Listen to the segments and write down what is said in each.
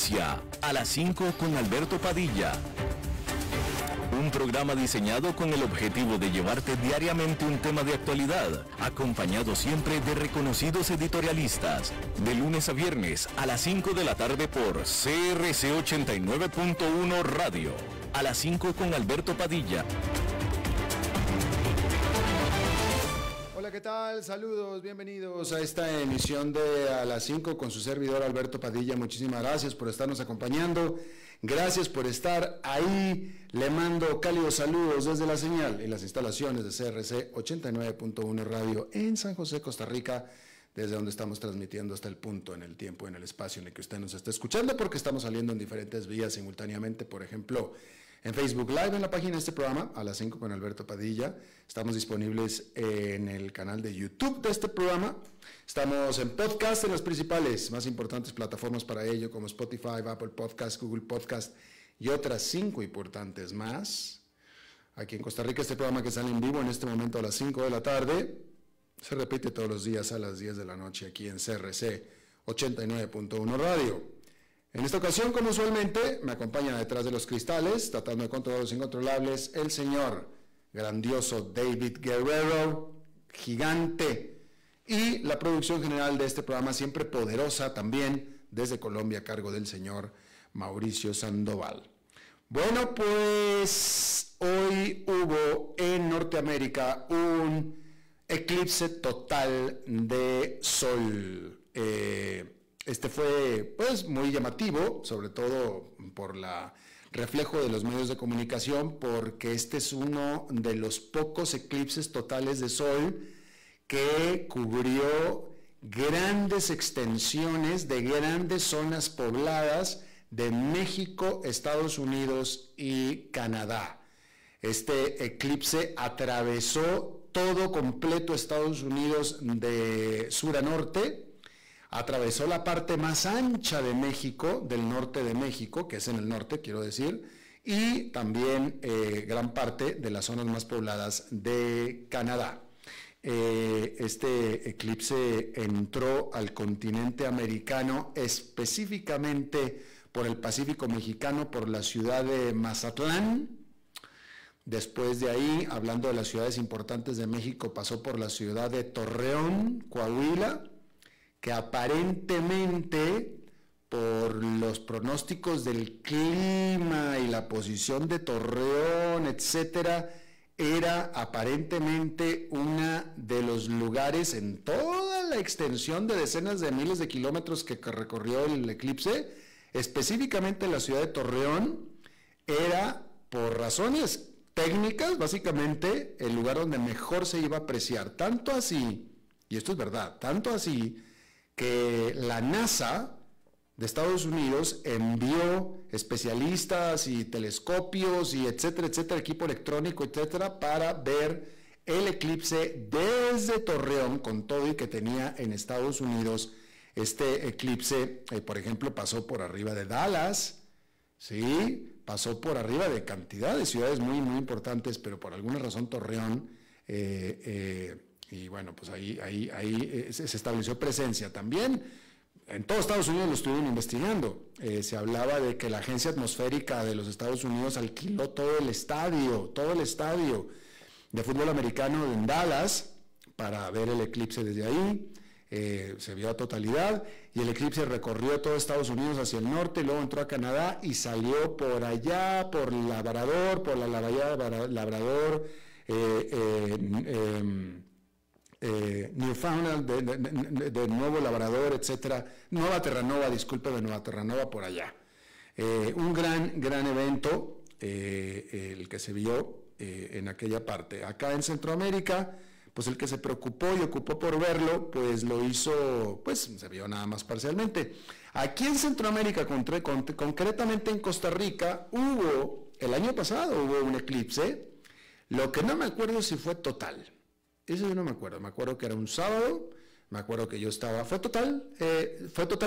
Inicia a las 5 con Alberto Padilla. Un programa diseñado con el objetivo de llevarte diariamente un tema de actualidad, acompañado siempre de reconocidos editorialistas. De lunes a viernes a las 5 de la tarde por CRC 89.1 Radio. A las 5 con Alberto Padilla. Hola, ¿qué tal? Saludos, bienvenidos a esta emisión de A las 5 con su servidor Alberto Padilla. Muchísimas gracias por estarnos acompañando. Gracias por estar ahí. Le mando cálidos saludos desde la señal en las instalaciones de CRC 89.1 Radio en San José, Costa Rica, desde donde estamos transmitiendo hasta el punto, en el tiempo, en el espacio en el que usted nos está escuchando, porque estamos saliendo en diferentes vías simultáneamente. Por ejemplo, en Facebook Live, en la página de este programa, A las 5 con Alberto Padilla. Estamos disponibles en el canal de YouTube de este programa. Estamos en podcast en las principales, más importantes plataformas para ello, como Spotify, Apple Podcast, Google Podcast y otras 5 importantes más. Aquí en Costa Rica, este programa que sale en vivo en este momento a las 5 de la tarde, se repite todos los días a las 10 de la noche aquí en CRC 89.1 Radio. En esta ocasión, como usualmente, me acompaña detrás de los cristales, tratando de controlar los incontrolables, el señor grandioso David Guerrero, gigante, y la producción general de este programa, siempre poderosa también, desde Colombia, a cargo del señor Mauricio Sandoval. Bueno, pues hoy hubo en Norteamérica un eclipse total de sol. Este fue pues muy llamativo, sobre todo por la reflejo de los medios de comunicación, porque este es uno de los pocos eclipses totales de sol que cubrió grandes extensiones de grandes zonas pobladas de México, Estados Unidos y Canadá. Este eclipse atravesó todo completo Estados Unidos de sur a norte. Atravesó la parte más ancha de México, del norte de México, que es en el norte, quiero decir, y también gran parte de las zonas más pobladas de Canadá. Este eclipse entró al continente americano, específicamente por el Pacífico mexicano, por la ciudad de Mazatlán. Después de ahí, hablando de las ciudades importantes de México, pasó por la ciudad de Torreón, Coahuila, que aparentemente, por los pronósticos del clima y la posición de Torreón, etcétera, era aparentemente uno de los lugares en toda la extensión de decenas de miles de kilómetros que recorrió el eclipse, específicamente la ciudad de Torreón, era por razones técnicas, básicamente, el lugar donde mejor se iba a apreciar. Tanto así, y esto es verdad, tanto así, que la NASA de Estados Unidos envió especialistas y telescopios y etcétera, etcétera, equipo electrónico, etcétera, para ver el eclipse desde Torreón, con todo y que tenía en Estados Unidos. Este eclipse, por ejemplo, pasó por arriba de Dallas, ¿sí? Pasó por arriba de cantidad de ciudades muy, muy importantes, pero por alguna razón Torreón, y bueno, pues ahí se estableció presencia. También en todo Estados Unidos lo estuvieron investigando. Se hablaba de que la agencia atmosférica de los Estados Unidos alquiló todo el estadio de fútbol americano en Dallas para ver el eclipse desde ahí. Se vio a totalidad, y el eclipse recorrió todo Estados Unidos hacia el norte, luego entró a Canadá y salió por allá, por Labrador, por la bahía de Labrador, Newfoundland, de Nuevo Labrador, etcétera, Nueva Terranova, por allá. Un gran evento, el que se vio en aquella parte. Acá en Centroamérica, pues el que se preocupó y ocupó por verlo, pues lo hizo, pues se vio nada más parcialmente. Aquí en Centroamérica, concretamente en Costa Rica, el año pasado hubo un eclipse. Lo que no me acuerdo si fue total. Eso yo no me acuerdo que era un sábado, me acuerdo que yo estaba, ¿fue total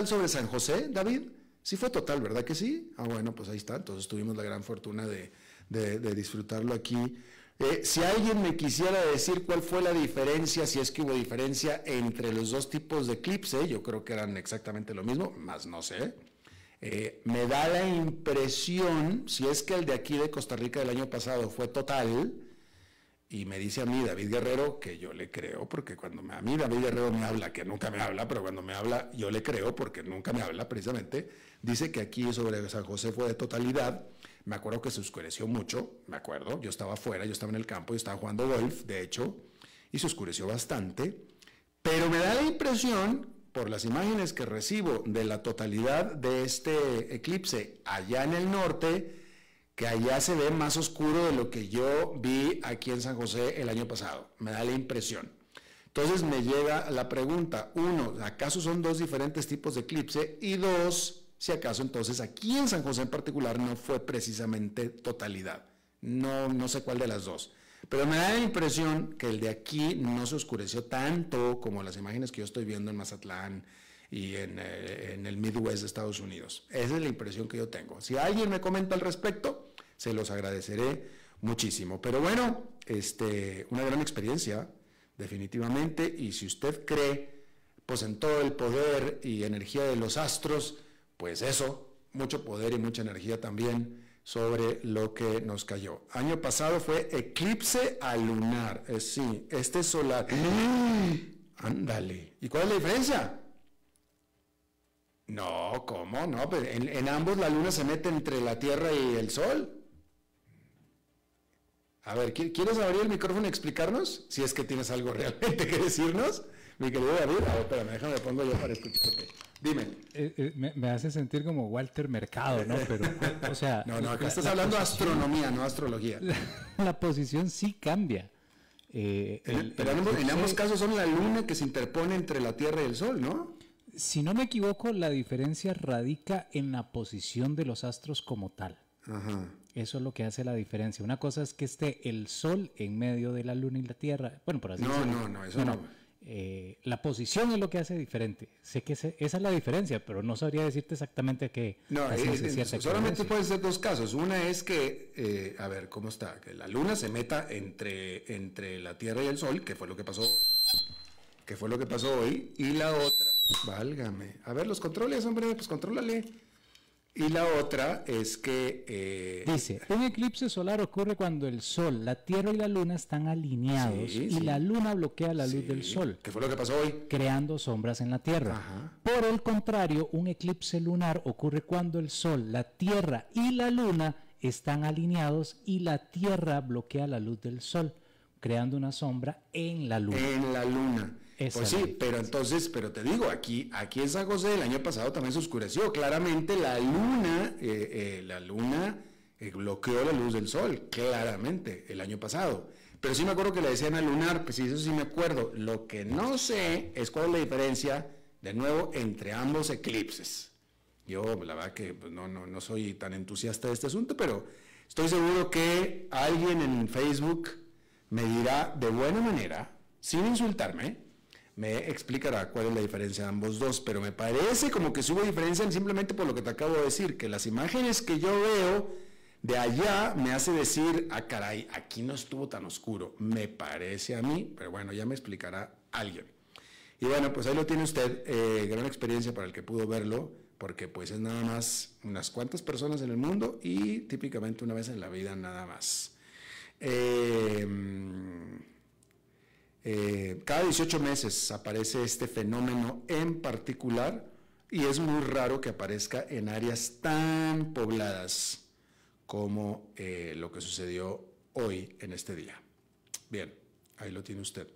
sobre San José, David? Sí fue total, ¿verdad que sí? Ah, bueno, pues ahí está, entonces tuvimos la gran fortuna de disfrutarlo aquí. Si alguien me quisiera decir cuál fue la diferencia, si es que hubo diferencia entre los dos tipos de eclipse, yo creo que eran exactamente lo mismo, más no sé. Me da la impresión, si es que el de aquí de Costa Rica del año pasado fue total, y me dice a mí David Guerrero, que yo le creo, porque cuando a mí David Guerrero me habla, que nunca me habla, pero cuando me habla yo le creo, porque nunca me habla precisamente, dice que aquí sobre San José fue de totalidad. Me acuerdo que se oscureció mucho, me acuerdo, yo estaba afuera, yo estaba en el campo, yo estaba jugando golf, de hecho, y se oscureció bastante, pero me da la impresión, por las imágenes que recibo de la totalidad de este eclipse allá en el norte, que allá se ve más oscuro de lo que yo vi aquí en San José el año pasado, me da la impresión. Entonces me llega la pregunta, uno, ¿acaso son dos diferentes tipos de eclipse? Y dos, si acaso entonces aquí en San José en particular no fue precisamente totalidad, no sé cuál de las dos. Pero me da la impresión que el de aquí no se oscureció tanto como las imágenes que yo estoy viendo en Mazatlán y en el Midwest de Estados Unidos. Esa es la impresión que yo tengo. Si alguien me comenta al respecto, se los agradeceré muchísimo. Pero bueno, una gran experiencia, definitivamente, y si usted cree pues en todo el poder y energía de los astros, pues eso, mucho poder y mucha energía también sobre lo que nos cayó. Año pasado fue eclipse alunar, sí, este es solar. Ándale. ¿Y cuál es la diferencia? No, ¿cómo? No, pues en ambos la luna se mete entre la Tierra y el Sol. A ver, ¿quieres abrir el micrófono y explicarnos? Si es que tienes algo realmente que decirnos, mi querido David. A ver, espérame, déjame, pongo yo para escucharte. Dime. Me hace sentir como Walter Mercado, ¿no? Pero, o sea... No, acá estás hablando de astronomía, no astrología. La posición sí cambia. Pero en ambos casos son la luna que se interpone entre la Tierra y el Sol, ¿no? Si no me equivoco, la diferencia radica en la posición de los astros como tal. Ajá. Eso es lo que hace la diferencia. Una cosa es que esté el Sol en medio de la luna y la Tierra. Bueno, por así decirlo. No, eso no. La posición es lo que hace diferente. Sé que esa es la diferencia, pero no sabría decirte exactamente qué. No, solamente pueden ser dos casos. Una es que, a ver, ¿cómo está? Que la luna se meta entre la Tierra y el Sol, que fue lo que pasó hoy. Y la otra, válgame. A ver, los controles, hombre, pues contrólale. Y la otra es que... Dice, un eclipse solar ocurre cuando el Sol, la Tierra y la Luna están alineados y la Luna bloquea la luz del Sol. ¿Qué fue lo que pasó hoy? Creando sombras en la Tierra. Ajá. Por el contrario, un eclipse lunar ocurre cuando el Sol, la Tierra y la Luna están alineados y la Tierra bloquea la luz del Sol, creando una sombra en la Luna. En la Luna. Pues sí, pero te digo, aquí en San José el año pasado también se oscureció. Claramente la luna bloqueó la luz del sol, claramente, el año pasado. Pero sí me acuerdo que le decían alunar, pues sí, eso sí me acuerdo. Lo que no sé es cuál es la diferencia, de nuevo, entre ambos eclipses. Yo, la verdad que pues, no soy tan entusiasta de este asunto, pero estoy seguro que alguien en Facebook me dirá de buena manera, sin insultarme, me explicará cuál es la diferencia de ambos dos, pero me parece como que sí hubo diferencia simplemente por lo que te acabo de decir, que las imágenes que yo veo de allá me hace decir, caray, aquí no estuvo tan oscuro, me parece a mí, pero bueno, ya me explicará alguien. Y bueno, pues ahí lo tiene usted, gran experiencia para el que pudo verlo, porque pues es nada más unas cuantas personas en el mundo y típicamente una vez en la vida nada más. Cada 18 meses aparece este fenómeno en particular y es muy raro que aparezca en áreas tan pobladas como lo que sucedió hoy en este día. Bien, ahí lo tiene usted.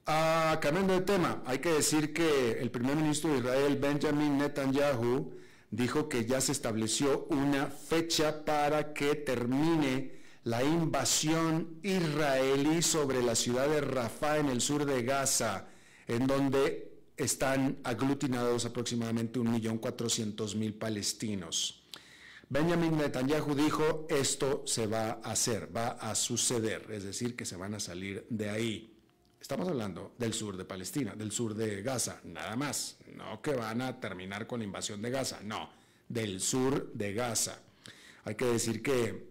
Cambiando de tema, hay que decir que el primer ministro de Israel, Benjamin Netanyahu, dijo que ya se estableció una fecha para que termine la invasión israelí sobre la ciudad de Rafah en el sur de Gaza, en donde están aglutinados aproximadamente 1.400.000 palestinos. Benjamin Netanyahu dijo, esto se va a hacer, va a suceder, es decir, que se van a salir de ahí. Estamos hablando del sur de Palestina, del sur de Gaza, nada más, no que van a terminar con la invasión de Gaza, no, del sur de Gaza. Hay que decir que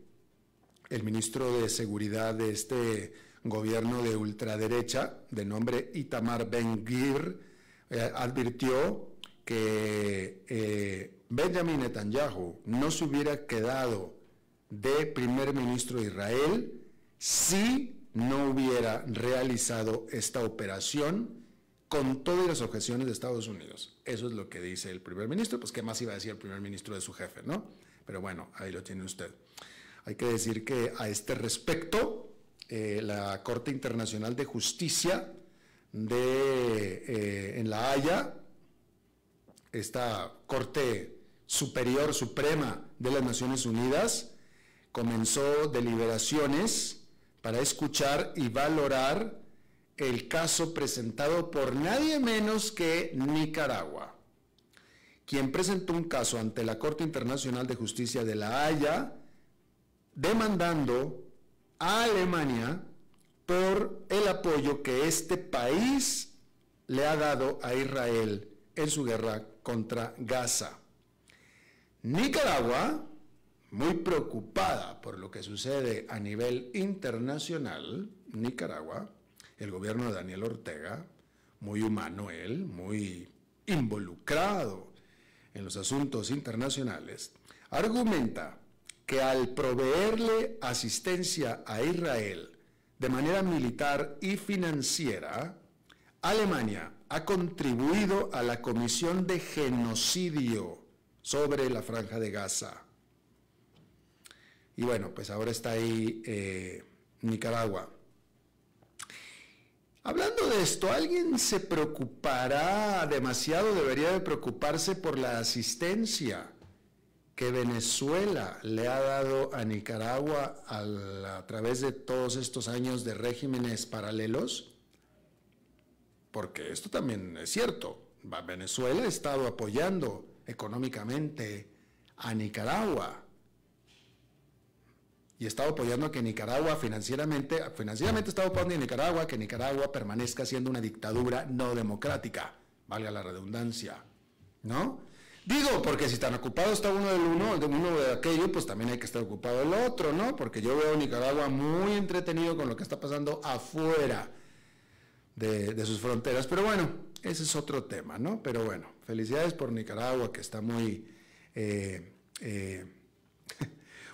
el ministro de Seguridad de este gobierno de ultraderecha, de nombre Itamar Ben-Gvir, advirtió que Benjamin Netanyahu no se hubiera quedado de primer ministro de Israel si no hubiera realizado esta operación con todas las objeciones de Estados Unidos. Eso es lo que dice el primer ministro. Pues qué más iba a decir el primer ministro de su jefe, ¿no? Pero bueno, ahí lo tiene usted. Hay que decir que a este respecto, la Corte Internacional de Justicia en La Haya, esta Corte Superior Suprema de las Naciones Unidas, comenzó deliberaciones para escuchar y valorar el caso presentado por nadie menos que Nicaragua, quien presentó un caso ante la Corte Internacional de Justicia de La Haya, demandando a Alemania por el apoyo que este país le ha dado a Israel en su guerra contra Gaza. Nicaragua, muy preocupada por lo que sucede a nivel internacional, Nicaragua, el gobierno de Daniel Ortega, muy humano él, muy involucrado en los asuntos internacionales, argumenta que al proveerle asistencia a Israel de manera militar y financiera, Alemania ha contribuido a la comisión de genocidio sobre la Franja de Gaza. Y bueno, pues ahora está ahí Nicaragua. Hablando de esto, ¿alguien se preocupará demasiado? Debería de preocuparse por la asistencia que Venezuela le ha dado a Nicaragua a través de todos estos años de regímenes paralelos, porque esto también es cierto. Venezuela ha estado apoyando económicamente a Nicaragua y ha estado apoyando a que Nicaragua financieramente ha estado apoyando a Nicaragua que Nicaragua permanezca siendo una dictadura no democrática, valga la redundancia, ¿no? Digo, porque si tan ocupado está uno de aquello, pues también hay que estar ocupado del otro, ¿no? Porque yo veo a Nicaragua muy entretenido con lo que está pasando afuera de sus fronteras. Pero bueno, ese es otro tema, ¿no? Pero bueno, felicidades por Nicaragua, que está muy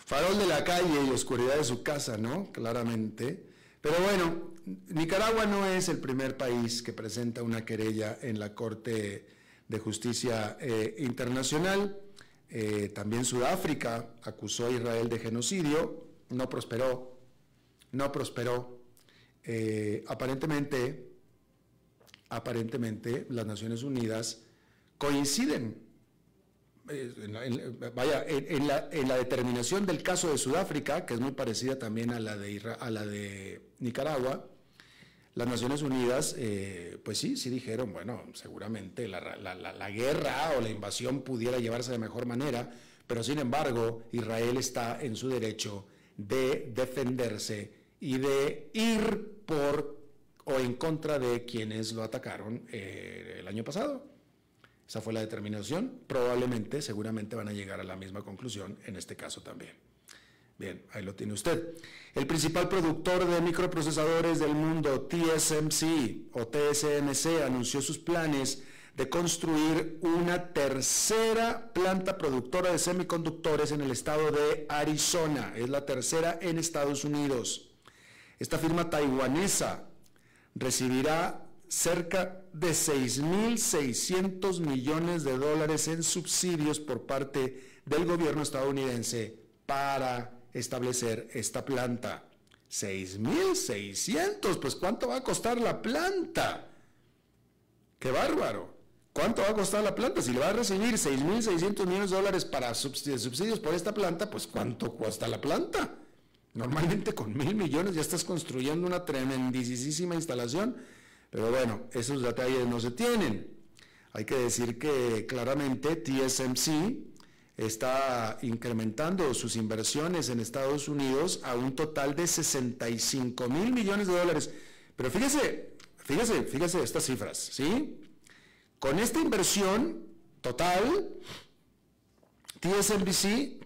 farol de la calle y oscuridad de su casa, ¿no? Claramente. Pero bueno, Nicaragua no es el primer país que presenta una querella en la Corte de Justicia Internacional. También Sudáfrica acusó a Israel de genocidio, no prosperó. Aparentemente las Naciones Unidas coinciden en la determinación del caso de Sudáfrica, que es muy parecida también a la de Nicaragua. Las Naciones Unidas, pues sí dijeron, bueno, seguramente la guerra o la invasión pudiera llevarse de mejor manera, pero sin embargo, Israel está en su derecho de defenderse y de ir por o en contra de quienes lo atacaron el año pasado. Esa fue la determinación. Seguramente van a llegar a la misma conclusión en este caso también. Bien, ahí lo tiene usted. El principal productor de microprocesadores del mundo, TSMC o TSMC, anunció sus planes de construir una tercera planta productora de semiconductores en el estado de Arizona. Es la tercera en Estados Unidos. Esta firma taiwanesa recibirá cerca de $6.600 millones en subsidios por parte del gobierno estadounidense para establecer esta planta. 6.600, pues ¿cuánto va a costar la planta? ¡Qué bárbaro! ¿Cuánto va a costar la planta? Si le va a recibir $6.600 millones para subsidios por esta planta, pues ¿cuánto cuesta la planta? Normalmente con 1.000 millones ya estás construyendo una tremendísima instalación, pero bueno, esos detalles no se tienen. Hay que decir que claramente TSMC está incrementando sus inversiones en Estados Unidos a un total de $65.000 millones. Pero fíjese estas cifras, ¿sí? Con esta inversión total, TSMC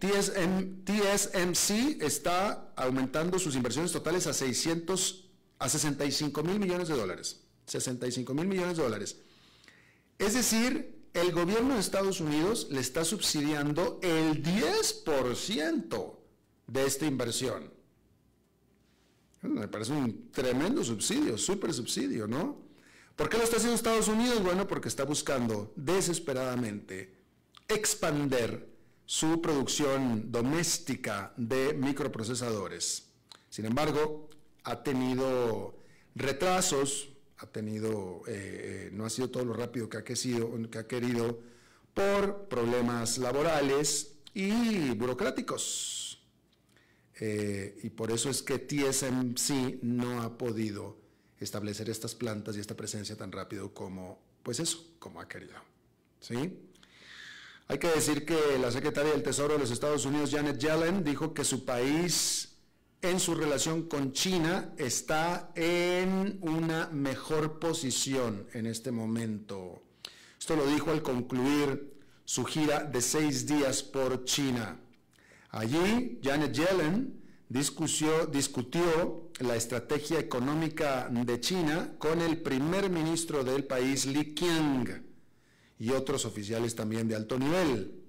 está aumentando sus inversiones totales a $65.000 millones. $65.000 millones. Es decir, el gobierno de Estados Unidos le está subsidiando el 10% de esta inversión. Me parece un tremendo subsidio, súper subsidio, ¿no? ¿Por qué lo está haciendo Estados Unidos? Bueno, porque está buscando desesperadamente expander su producción doméstica de microprocesadores. Sin embargo, ha tenido retrasos, no ha sido todo lo rápido que ha querido por problemas laborales y burocráticos. Y por eso es que TSMC no ha podido establecer estas plantas y esta presencia tan rápido como ha querido. ¿Sí? Hay que decir que la secretaria del Tesoro de los Estados Unidos, Janet Yellen, dijo que su país, en su relación con China, está en una mejor posición en este momento. Esto lo dijo al concluir su gira de 6 días por China. Allí, Janet Yellen discutió la estrategia económica de China con el primer ministro del país, Li Qiang, y otros oficiales también de alto nivel.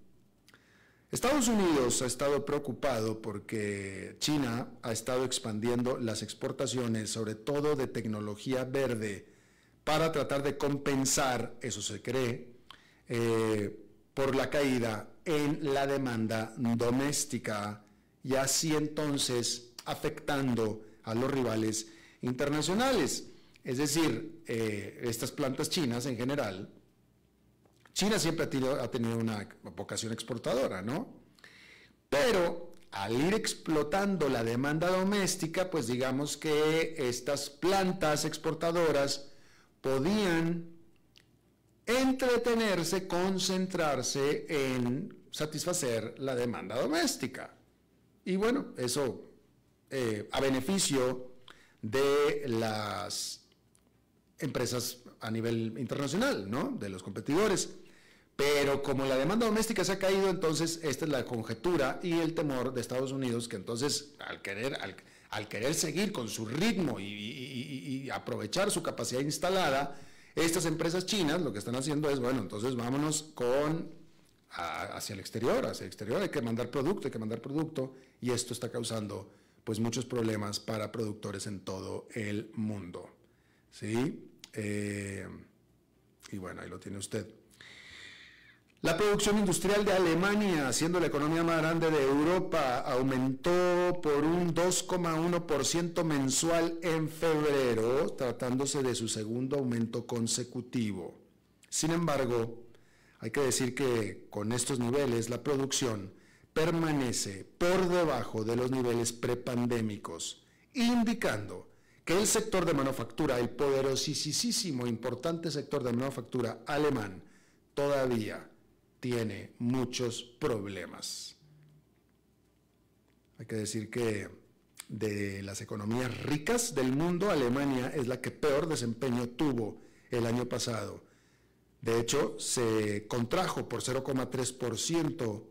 Estados Unidos ha estado preocupado porque China ha estado expandiendo las exportaciones, sobre todo de tecnología verde, para tratar de compensar, eso se cree, por la caída en la demanda doméstica, y así entonces afectando a los rivales internacionales. Es decir, estas plantas chinas en general, China siempre ha tenido una vocación exportadora, ¿no? Pero al ir explotando la demanda doméstica, pues digamos que estas plantas exportadoras podían entretenerse, concentrarse en satisfacer la demanda doméstica. Y bueno, eso a beneficio de las empresas a nivel internacional, ¿no? De los competidores. Pero como la demanda doméstica se ha caído, entonces esta es la conjetura y el temor de Estados Unidos, que entonces al querer seguir con su ritmo y aprovechar su capacidad instalada, estas empresas chinas lo que están haciendo es, bueno, entonces vámonos hacia el exterior, hay que mandar producto, y esto está causando pues muchos problemas para productores en todo el mundo, ¿sí? Y bueno, ahí lo tiene usted. La producción industrial de Alemania, siendo la economía más grande de Europa, aumentó por un 2,1% mensual en febrero, tratándose de su segundo aumento consecutivo. Sin embargo, hay que decir que con estos niveles la producción permanece por debajo de los niveles prepandémicos, indicando que el sector de manufactura, el poderosísimo, importante sector de manufactura alemán, todavía tiene muchos problemas. Hay que decir que de las economías ricas del mundo, Alemania es la que peor desempeño tuvo el año pasado. De hecho, se contrajo por 0,3%,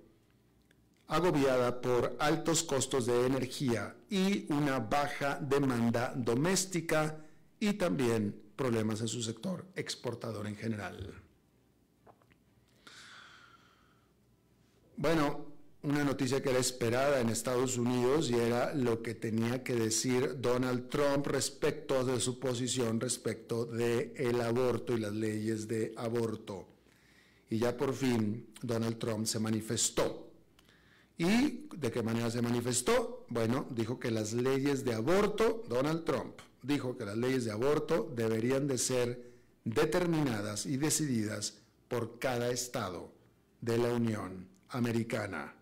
agobiada por altos costos de energía y una baja demanda doméstica, y también problemas en su sector exportador en general. Bueno, una noticia que era esperada en Estados Unidos, y era lo que tenía que decir Donald Trump respecto de su posición respecto del aborto y las leyes de aborto. Y ya por fin Donald Trump se manifestó. ¿Y de qué manera se manifestó? Bueno, dijo que las leyes de aborto, Donald Trump dijo que las leyes de aborto deberían de ser determinadas y decididas por cada estado de la Unión Americana.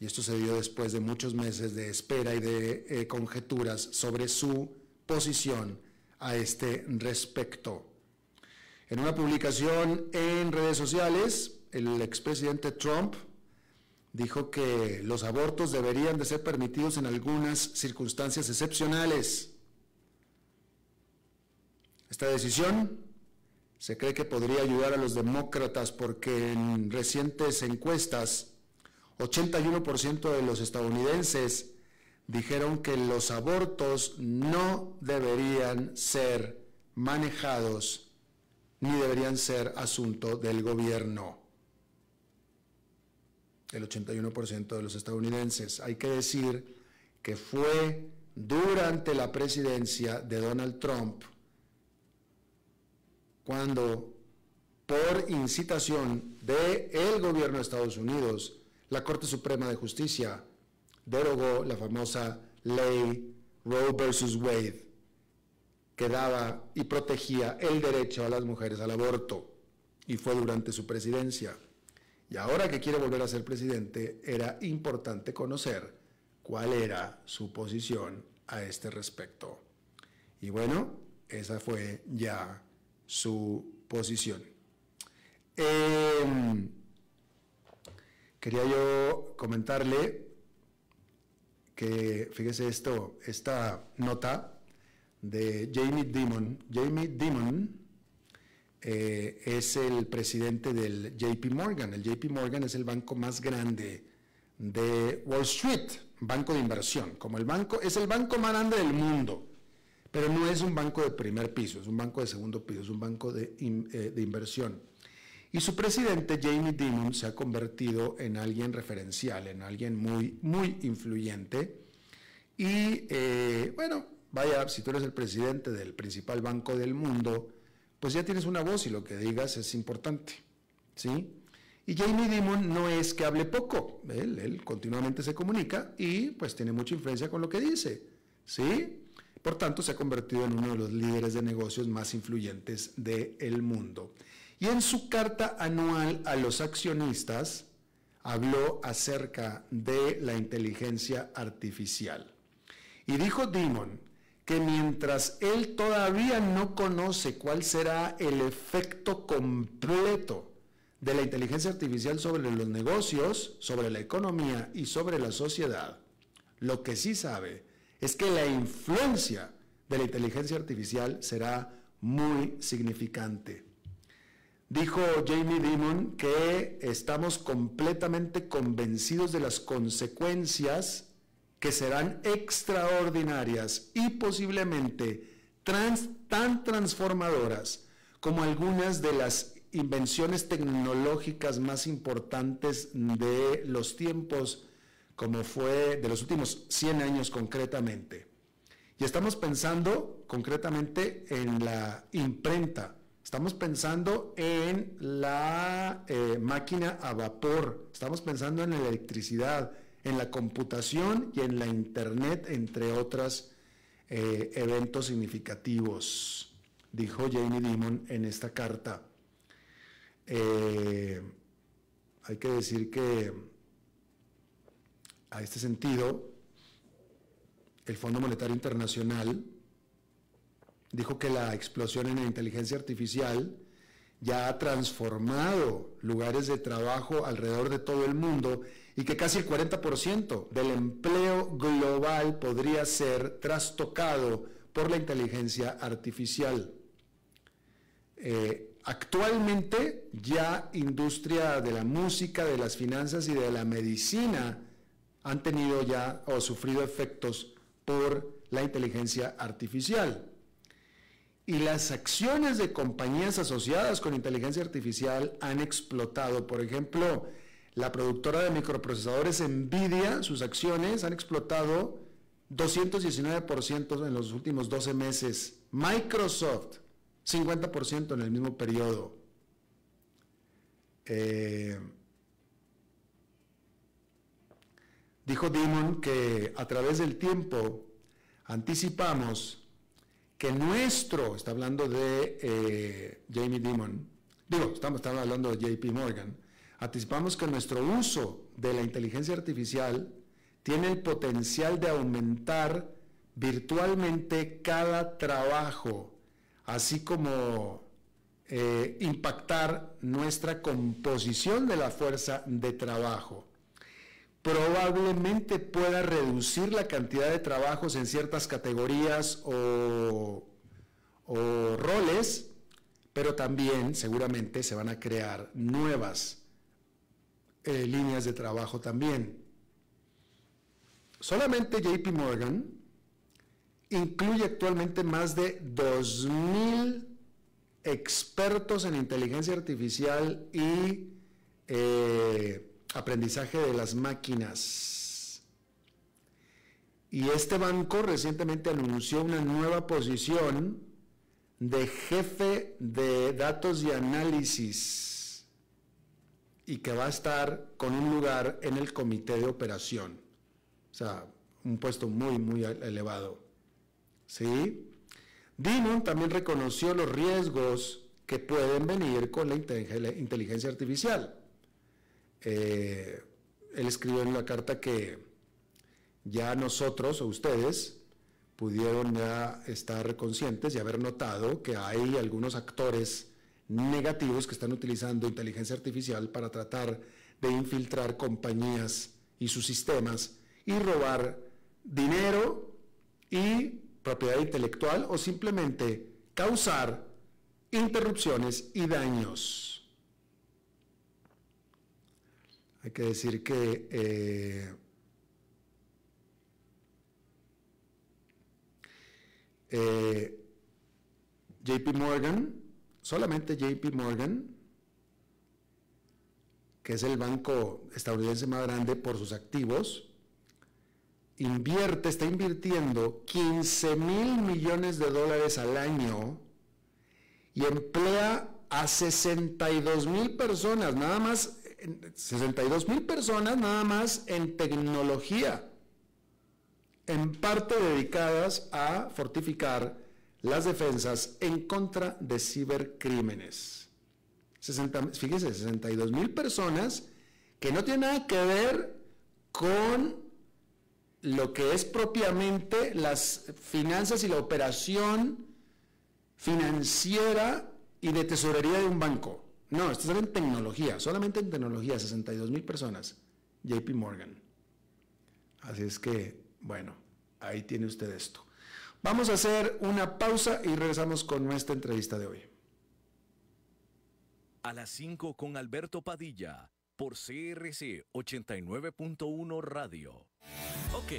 Y esto se dio después de muchos meses de espera y de conjeturas sobre su posición a este respecto. En una publicación en redes sociales, el expresidente Trump dijo que los abortos deberían de ser permitidos en algunas circunstancias excepcionales. Esta decisión se cree que podría ayudar a los demócratas porque en recientes encuestas, 81% de los estadounidenses dijeron que los abortos no deberían ser manejados ni deberían ser asunto del gobierno. El 81% de los estadounidenses. Hay que decir que fue durante la presidencia de Donald Trump cuando, por incitación del gobierno de Estados Unidos, la Corte Suprema de Justicia derogó la famosa ley Roe versus Wade, que daba y protegía el derecho a las mujeres al aborto, y fue durante su presidencia. Y ahora que quiere volver a ser presidente, era importante conocer cuál era su posición a este respecto. Y bueno, esa fue ya su posición. Quería yo comentarle que, fíjese esta nota de Jamie Dimon. Jamie Dimon es el presidente del JP Morgan. El JP Morgan es el banco más grande de Wall Street, banco de inversión. Es el banco más grande del mundo, pero no es un banco de primer piso, es un banco de segundo piso, es un banco de inversión. Y su presidente, Jamie Dimon, se ha convertido en alguien referencial, en alguien muy, muy influyente. Y bueno, vaya, si tú eres el presidente del principal banco del mundo, pues ya tienes una voz y lo que digas es importante, ¿sí? Y Jamie Dimon no es que hable poco, él continuamente se comunica y pues tiene mucha influencia con lo que dice, ¿sí? Por tanto, se ha convertido en uno de los líderes de negocios más influyentes del mundo. Y en su carta anual a los accionistas habló acerca de la inteligencia artificial. Y dijo Dimon que mientras él todavía no conoce cuál será el efecto completo de la inteligencia artificial sobre los negocios, sobre la economía y sobre la sociedad, lo que sí sabe es que la influencia de la inteligencia artificial será muy significante. Dijo Jamie Dimon que estamos completamente convencidos de las consecuencias que serán extraordinarias y posiblemente tan transformadoras como algunas de las invenciones tecnológicas más importantes de los tiempos, como fue de los últimos 100 años concretamente. Y estamos pensando concretamente en la imprenta, estamos pensando en la máquina a vapor, estamos pensando en la electricidad, en la computación y en la internet, entre otros eventos significativos, dijo Jamie Dimon en esta carta. Hay que decir que a este sentido, el Fondo Monetario Internacional dijo que la explosión en la inteligencia artificial ya ha transformado lugares de trabajo alrededor de todo el mundo y que casi el 40% del empleo global podría ser trastocado por la inteligencia artificial. Actualmente ya industria de la música, de las finanzas y de la medicina han tenido ya o sufrido efectos por la inteligencia artificial. Y las acciones de compañías asociadas con inteligencia artificial han explotado. Por ejemplo, la productora de microprocesadores Nvidia, sus acciones han explotado 219% en los últimos 12 meses. Microsoft, 50% en el mismo periodo. Dijo Dimon que a través del tiempo anticipamos que está hablando de Jamie Dimon, estamos hablando de JP Morgan, anticipamos que nuestro uso de la inteligencia artificial tiene el potencial de aumentar virtualmente cada trabajo, así como impactar nuestra composición de la fuerza de trabajo. Probablemente pueda reducir la cantidad de trabajos en ciertas categorías o roles, pero también seguramente se van a crear nuevas líneas de trabajo también. Solamente JP Morgan incluye actualmente más de 2,000 expertos en inteligencia artificial y aprendizaje de las máquinas. Y este banco recientemente anunció una nueva posición de jefe de datos y análisis, y que va a estar con un lugar en el comité de operación. O sea, un puesto muy, muy elevado. ¿Sí? Dimon también reconoció los riesgos que pueden venir con la inteligencia artificial. Él escribió en la carta que ya nosotros o ustedes pudieron ya estar conscientes y haber notado que hay algunos actores negativos que están utilizando inteligencia artificial para tratar de infiltrar compañías y sus sistemas y robar dinero y propiedad intelectual, o simplemente causar interrupciones y daños. Hay que decir que JP Morgan, solamente JP Morgan, que es el banco estadounidense más grande por sus activos, está invirtiendo $15 mil millones al año y emplea a 62,000 personas, nada más, 62,000 personas nada más en tecnología, en parte dedicadas a fortificar las defensas en contra de cibercrímenes. Fíjese, 62,000 personas que no tienen nada que ver con lo que es propiamente las finanzas y la operación financiera y de tesorería de un banco. No, esto es en tecnología, solamente en tecnología, 62,000 personas, JP Morgan. Así es que, bueno, ahí tiene usted esto. Vamos a hacer una pausa y regresamos con nuestra entrevista de hoy. A las 5 con Alberto Padilla, por CRC 89.1 Radio. Ok,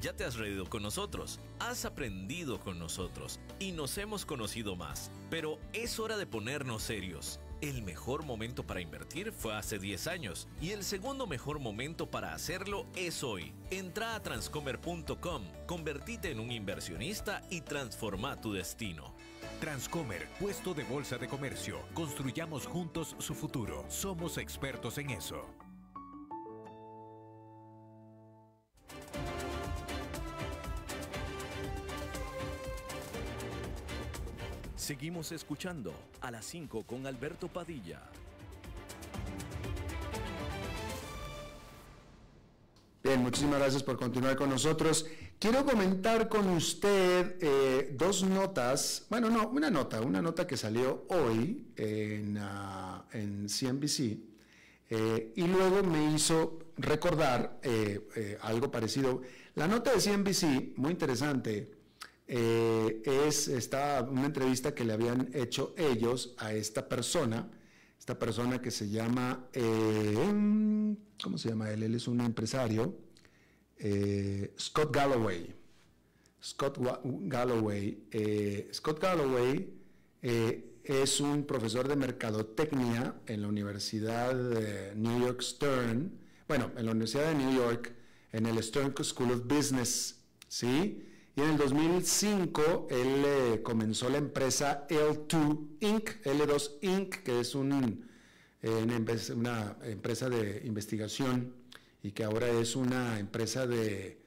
ya te has reído con nosotros, has aprendido con nosotros y nos hemos conocido más. Pero es hora de ponernos serios. El mejor momento para invertir fue hace 10 años y el segundo mejor momento para hacerlo es hoy. Entra a transcomer.com, convertite en un inversionista y transforma tu destino. Transcomer, puesto de bolsa de comercio. Construyamos juntos su futuro. Somos expertos en eso. Seguimos escuchando a las 5 con Alberto Padilla. Bien, muchísimas gracias por continuar con nosotros. Quiero comentar con usted dos notas, bueno, no, una nota que salió hoy en CNBC y luego me hizo recordar algo parecido. La nota de CNBC, muy interesante, está una entrevista que le habían hecho ellos a esta persona que se llama, ¿cómo se llama él? Él es un empresario, Scott Galloway. Scott Galloway es un profesor de mercadotecnia en la Universidad de New York Stern, bueno, en la Universidad de New York, en el Stern School of Business, ¿sí? Y en el 2005 él comenzó la empresa L2 Inc., que es una empresa de investigación y que ahora es una empresa de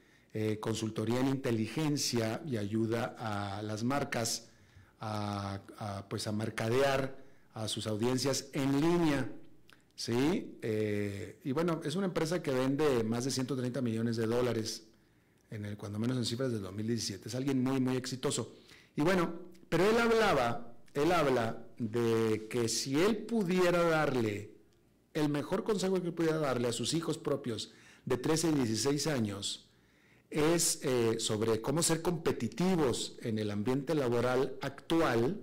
consultoría en inteligencia y ayuda a las marcas a mercadear a sus audiencias en línea, ¿sí? Y bueno, es una empresa que vende más de $130 millones, cuando menos en cifras del 2017. Es alguien muy, muy exitoso. Y bueno, pero él habla de que si él pudiera darle, el mejor consejo que pudiera darle a sus hijos propios de 13 y 16 años es sobre cómo ser competitivos en el ambiente laboral actual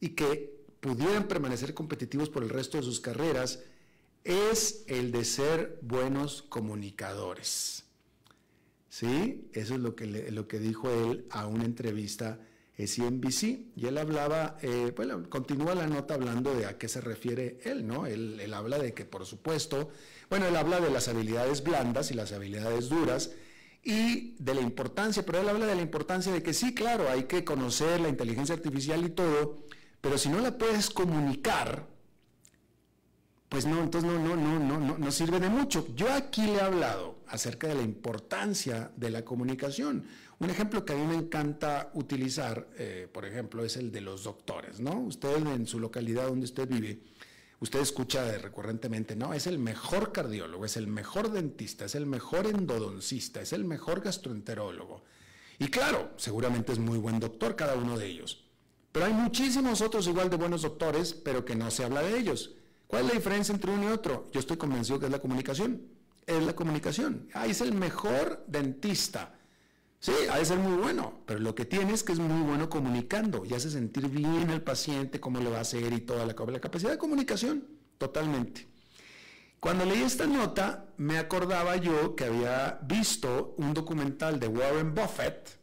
y que pudieran permanecer competitivos por el resto de sus carreras, es el de ser buenos comunicadores. ¿Sí? Eso es lo que dijo él a una entrevista CNBC, y él hablaba, bueno, continúa la nota hablando de a qué se refiere él, ¿no? Él habla de que, por supuesto, bueno, él habla de las habilidades blandas y las habilidades duras, y de la importancia, pero él habla de la importancia de que sí, claro, hay que conocer la inteligencia artificial y todo, pero si no la puedes comunicar, pues no, entonces no sirve de mucho. Yo aquí le he hablado acerca de la importancia de la comunicación. Un ejemplo que a mí me encanta utilizar, por ejemplo, es el de los doctores, ¿no? Usted en su localidad donde usted vive, usted escucha recurrentemente, no, es el mejor cardiólogo, es el mejor dentista, es el mejor endodoncista, es el mejor gastroenterólogo. Y claro, seguramente es muy buen doctor cada uno de ellos. Pero hay muchísimos otros igual de buenos doctores, pero que no se habla de ellos. ¿Cuál es la diferencia entre uno y otro? Yo estoy convencido que es la comunicación. Es la comunicación. Es el mejor dentista. Sí, ha de ser muy bueno, pero lo que tiene es que es muy bueno comunicando y hace sentir bien al paciente, cómo le va a hacer y toda la capacidad de comunicación, totalmente. Cuando leí esta nota, me acordaba yo que había visto un documental de Warren Buffett,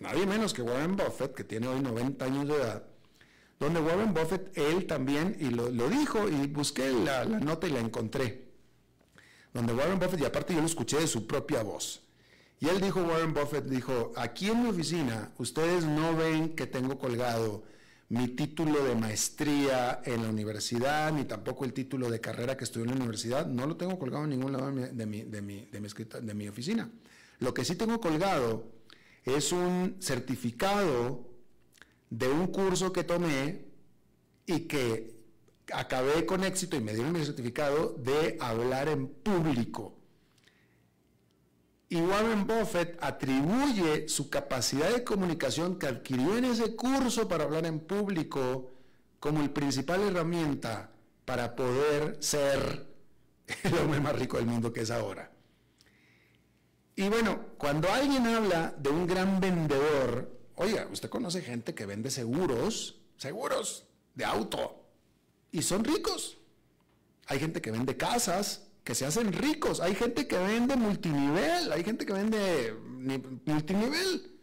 nadie menos que Warren Buffett, que tiene hoy 90 años de edad, donde Warren Buffett, él también, y lo dijo, y busqué la nota y la encontré, donde Warren Buffett, y aparte yo lo escuché de su propia voz, y él dijo, Warren Buffett dijo, aquí en mi oficina, ustedes no ven que tengo colgado mi título de maestría en la universidad, ni tampoco el título de carrera que estudié en la universidad, no lo tengo colgado en ningún lado de mi oficina. Lo que sí tengo colgado es un certificado de un curso que tomé y que acabé con éxito y me dieron mi certificado de hablar en público. Y Warren Buffett atribuye su capacidad de comunicación que adquirió en ese curso para hablar en público como la principal herramienta para poder ser el hombre más rico del mundo que es ahora. Y bueno, cuando alguien habla de un gran vendedor, oiga, usted conoce gente que vende seguros de auto, y son ricos. Hay gente que vende casas, que se hacen ricos. Hay gente que vende multinivel, hay gente que vende multinivel,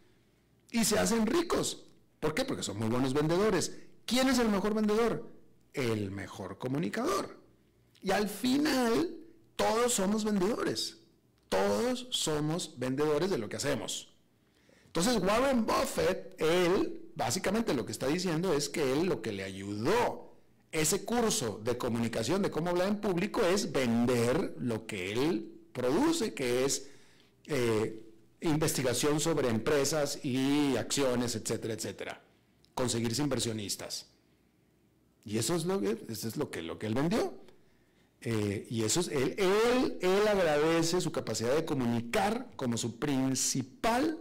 y se hacen ricos. ¿Por qué? Porque son muy buenos vendedores. ¿Quién es el mejor vendedor? El mejor comunicador. Y al final, todos somos vendedores. Todos somos vendedores de lo que hacemos. Entonces Warren Buffett, él básicamente lo que está diciendo es que él lo que le ayudó ese curso de comunicación, de cómo hablar en público, es vender lo que él produce, que es investigación sobre empresas y acciones, etcétera, etcétera. Conseguirse inversionistas. Y eso es lo que él vendió. Y eso es, él agradece su capacidad de comunicar como su principal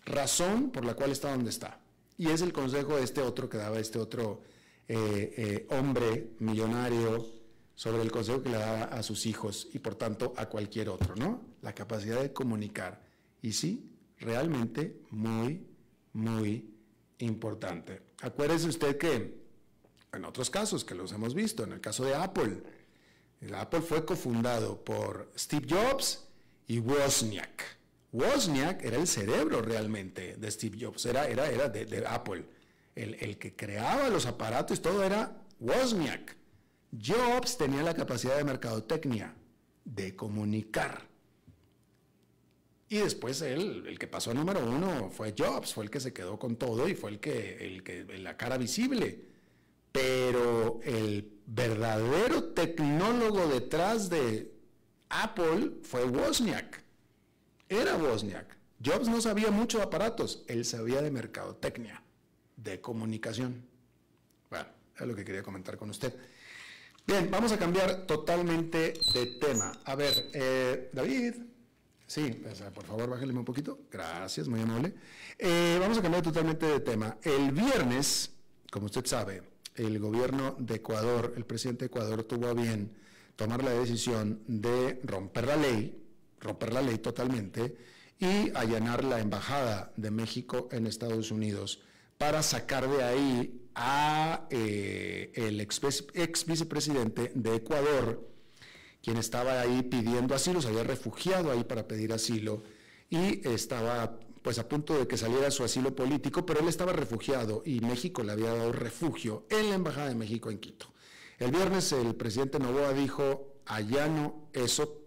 razón por la cual está donde está. Y es el consejo de este otro que daba este otro hombre millonario sobre el consejo que le daba a sus hijos y por tanto a cualquier otro, ¿no? La capacidad de comunicar. Y sí, realmente muy, muy importante. Acuérdese usted que en otros casos que los hemos visto, en el caso de Apple, Apple fue cofundado por Steve Jobs y Wozniak. Wozniak era el cerebro realmente de Steve Jobs, era de Apple. El que creaba los aparatos, todo era Wozniak. Jobs tenía la capacidad de mercadotecnia, de comunicar. Y después el que pasó a número uno fue Jobs, fue el que se quedó con todo y fue el que la cara visible. Pero el verdadero tecnólogo detrás de Apple fue Wozniak. Era Wozniak. Jobs no sabía mucho de aparatos, él sabía de mercadotecnia, de comunicación. Bueno, es lo que quería comentar con usted. Bien, vamos a cambiar totalmente de tema. A ver, David, sí, por favor, bájale un poquito. Gracias, muy amable. Vamos a cambiar totalmente de tema. El viernes, como usted sabe, el gobierno de Ecuador, el presidente de Ecuador tuvo a bien tomar la decisión de romper la ley totalmente y allanar la embajada de México en Estados Unidos para sacar de ahí a el ex vicepresidente de Ecuador, quien estaba ahí pidiendo asilo, se había refugiado ahí para pedir asilo y estaba pues a punto de que saliera su asilo político, pero él estaba refugiado y México le había dado refugio en la Embajada de México en Quito. El viernes el presidente Noboa dijo, allano eso,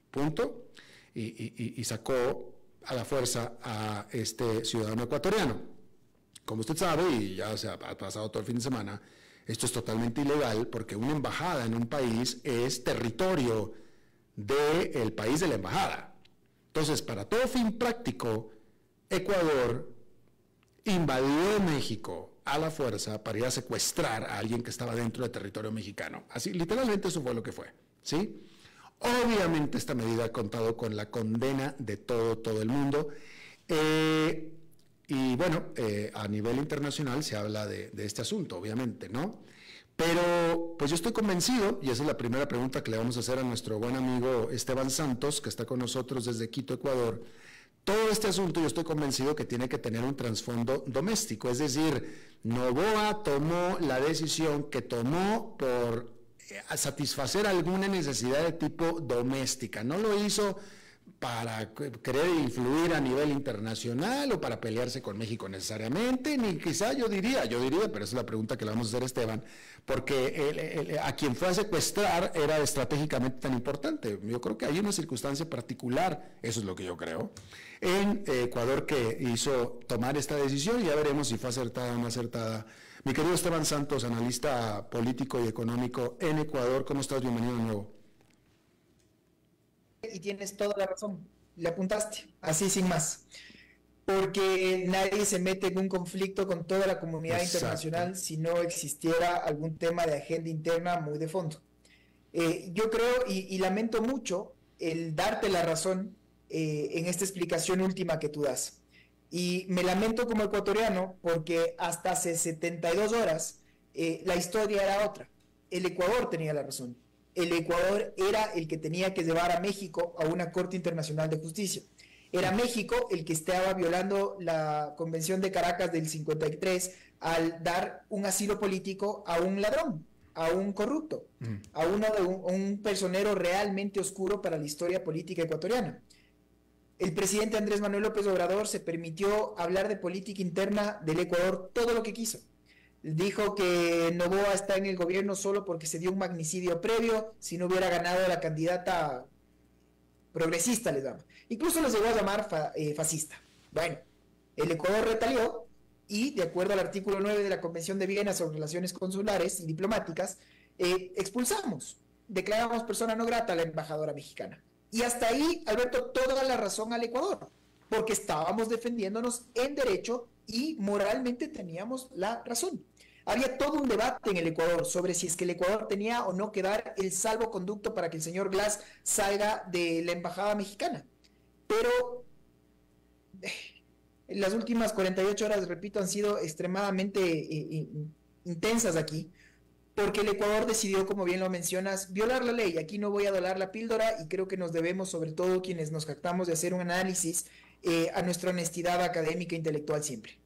punto, y sacó a la fuerza a este ciudadano ecuatoriano. Como usted sabe, y ya se ha pasado todo el fin de semana, esto es totalmente ilegal porque una embajada en un país es territorio del país de la embajada. Entonces, para todo fin práctico, Ecuador invadió México a la fuerza para ir a secuestrar a alguien que estaba dentro del territorio mexicano. Así, literalmente eso fue lo que fue, ¿sí? Obviamente esta medida ha contado con la condena de todo el mundo. Y bueno, a nivel internacional se habla de este asunto, obviamente, ¿no? Pero pues yo estoy convencido, y esa es la primera pregunta que le vamos a hacer a nuestro buen amigo Esteban Santos, que está con nosotros desde Quito, Ecuador. Todo este asunto yo estoy convencido que tiene que tener un trasfondo doméstico, es decir, Noboa tomó la decisión que tomó por satisfacer alguna necesidad de tipo doméstica, no lo hizo para querer influir a nivel internacional o para pelearse con México necesariamente, ni quizá yo diría, pero esa es la pregunta que le vamos a hacer a Esteban, porque a quien fue a secuestrar era estratégicamente tan importante. Yo creo que hay una circunstancia particular, eso es lo que yo creo, en Ecuador que hizo tomar esta decisión, y ya veremos si fue acertada o no acertada. Mi querido Esteban Santos, analista político y económico en Ecuador, ¿cómo estás? Bienvenido de nuevo. Y tienes toda la razón, le apuntaste, así sin más, porque nadie se mete en un conflicto con toda la comunidad internacional si no existiera algún tema de agenda interna muy de fondo. Yo creo y lamento mucho el darte la razón en esta explicación última que tú das, y me lamento como ecuatoriano porque hasta hace 72 horas la historia era otra. El Ecuador tenía la razón. El Ecuador era el que tenía que llevar a México a una Corte Internacional de Justicia. Era México el que estaba violando la Convención de Caracas del 53 al dar un asilo político a un ladrón, a un corrupto, a un personero realmente oscuro para la historia política ecuatoriana. El presidente Andrés Manuel López Obrador se permitió hablar de política interna del Ecuador todo lo que quiso. Dijo que Noboa está en el gobierno solo porque se dio un magnicidio previo, si no hubiera ganado la candidata progresista, les llama. Incluso los llegó a llamar fascista. Bueno, el Ecuador retalió y, de acuerdo al artículo 9 de la Convención de Viena sobre relaciones consulares y diplomáticas, expulsamos, declaramos persona no grata a la embajadora mexicana. Y hasta ahí, Alberto, toda la razón al Ecuador, porque estábamos defendiéndonos en derecho y moralmente teníamos la razón. Había todo un debate en el Ecuador sobre si es que el Ecuador tenía o no que dar el salvoconducto para que el señor Glass salga de la embajada mexicana. Pero las últimas 48 horas, repito, han sido extremadamente intensas aquí, porque el Ecuador decidió, como bien lo mencionas, violar la ley. Aquí no voy a dorar la píldora y creo que nos debemos, sobre todo quienes nos jactamos de hacer un análisis, a nuestra honestidad académica e intelectual siempre.